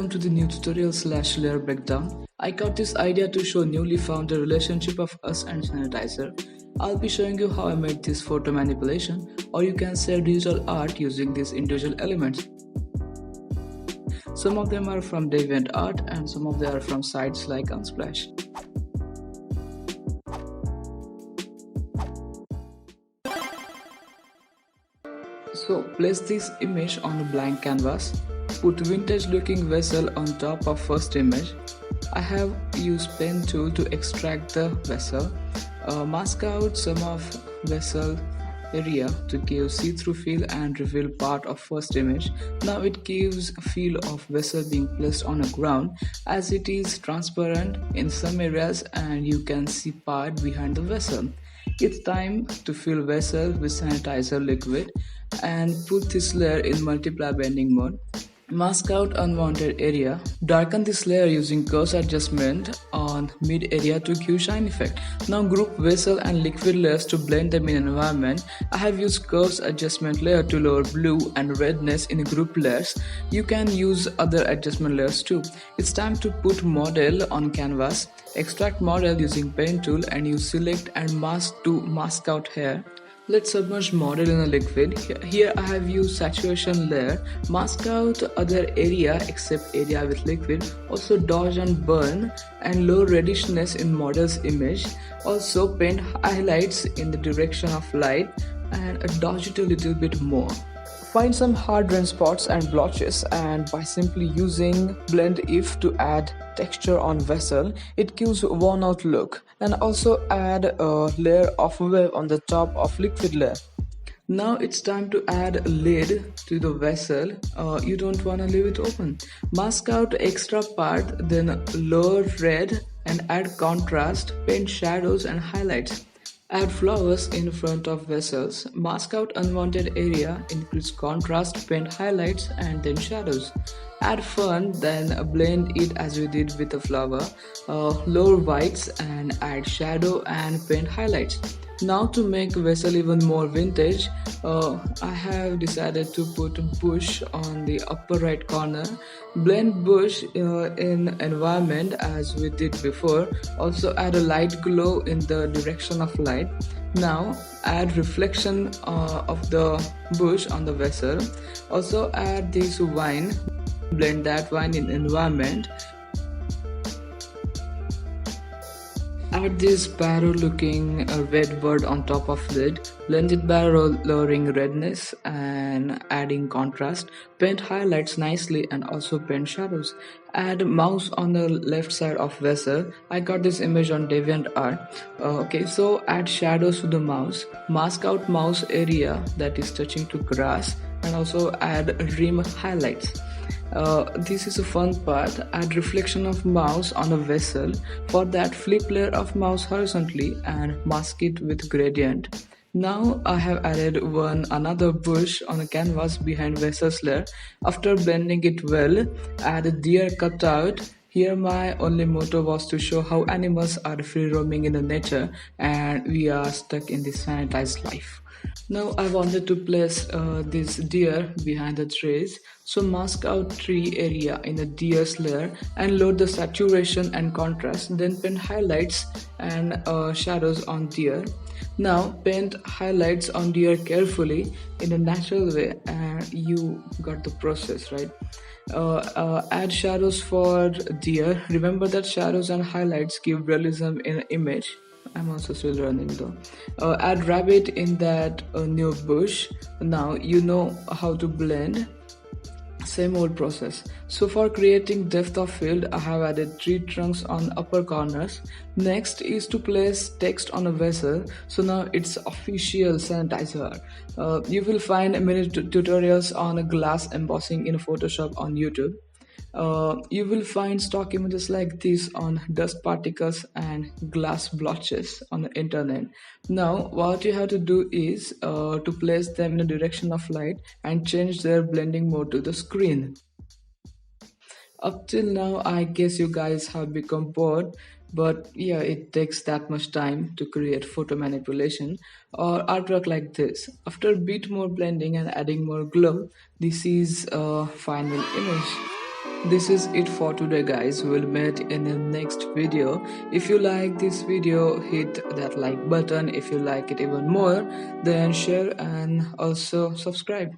welcome to the new tutorial / layer breakdown. I got this idea to show newly found the relationship of us and sanitizer. I'll be showing you how I made this photo manipulation, or you can say digital art using these individual elements. Some of them are from DeviantArt and some of them are from sites like Unsplash. So place this image on a blank canvas. Put vintage looking vessel on top of first image. I have used pen tool to extract the vessel. Mask out some of vessel area to give see-through feel and reveal part of first image. Now it gives a feel of vessel being placed on a ground as it is transparent in some areas and you can see part behind the vessel. It's time to fill vessel with sanitizer liquid and put this layer in multiply blending mode. Mask out unwanted area. Darken this layer using curves adjustment on mid area to give shine effect. Now group vessel and liquid layers to blend them in environment. I have used curves adjustment layer to lower blue and redness in group layers. You can use other adjustment layers too. It's time to put model on canvas. Extract model using pen tool and use select and mask to mask out hair. Let's submerge model in a liquid. Here I have used saturation layer. Mask out other area except area with liquid. Also dodge and burn and low reddishness in model's image. Also paint highlights in the direction of light and dodge it a little bit more. Find some hard drain spots and blotches and by simply using blend if to add texture on vessel, it gives worn out look, and also add a layer of wave on the top of liquid layer. Now it's time to add a lid to the vessel. You don't want to leave it open. Mask out extra part, then lower red and add contrast, paint shadows and highlights. Add flowers in front of vessels. Mask out unwanted area, increase contrast, paint highlights and then shadows. Add fern, then blend it as we did with the flower. Lower whites and add shadow and paint highlights. Now to make vessel even more vintage, I have decided to put bush on the upper right corner. Blend bush in environment as we did before. Also add a light glow in the direction of light. Now add reflection of the bush on the vessel. Also add this wine. Blend that wine in environment. Add this sparrow looking red bird on top of lid. Blend it by lowering redness and adding contrast. Paint highlights nicely and also paint shadows. Add mouse on the left side of vessel. I got this image on DeviantArt. Okay, so add shadows to the mouse. Mask out mouse area that is touching to grass and also add rim highlights. This is a fun part. Add reflection of mouse on a vessel. For that, flip layer of mouse horizontally and mask it with gradient. Now I have added another bush on a canvas behind vessel's layer. After blending it well, add a deer cutout. Here my only motto was to show how animals are free roaming in the nature and we are stuck in this sanitized life. Now I wanted to place this deer behind the trees, so mask out tree area in the deer's layer and load the saturation and contrast, then paint highlights and shadows on deer. Now paint highlights on deer carefully in a natural way and you got the process right. Add shadows for deer. Remember that shadows and highlights give realism in an image. I'm also still learning though. Add rabbit in that new bush. Now you know how to blend. Same old process. So for creating depth of field, I have added tree trunks on upper corners. Next is to place text on a vessel. So now it's official sanitizer. You will find many tutorials on a glass embossing in Photoshop on YouTube. You will find stock images like this on dust particles and glass blotches on the internet. Now what you have to do is to place them in the direction of light and change their blending mode to the screen. Up till now I guess you guys have become bored, but yeah, it takes that much time to create photo manipulation or artwork like this. After a bit more blending and adding more glow, this is a final image. This is it for today, guys. We'll meet in the next video. If you like this video, hit that like button. If you like it even more, then share and also subscribe.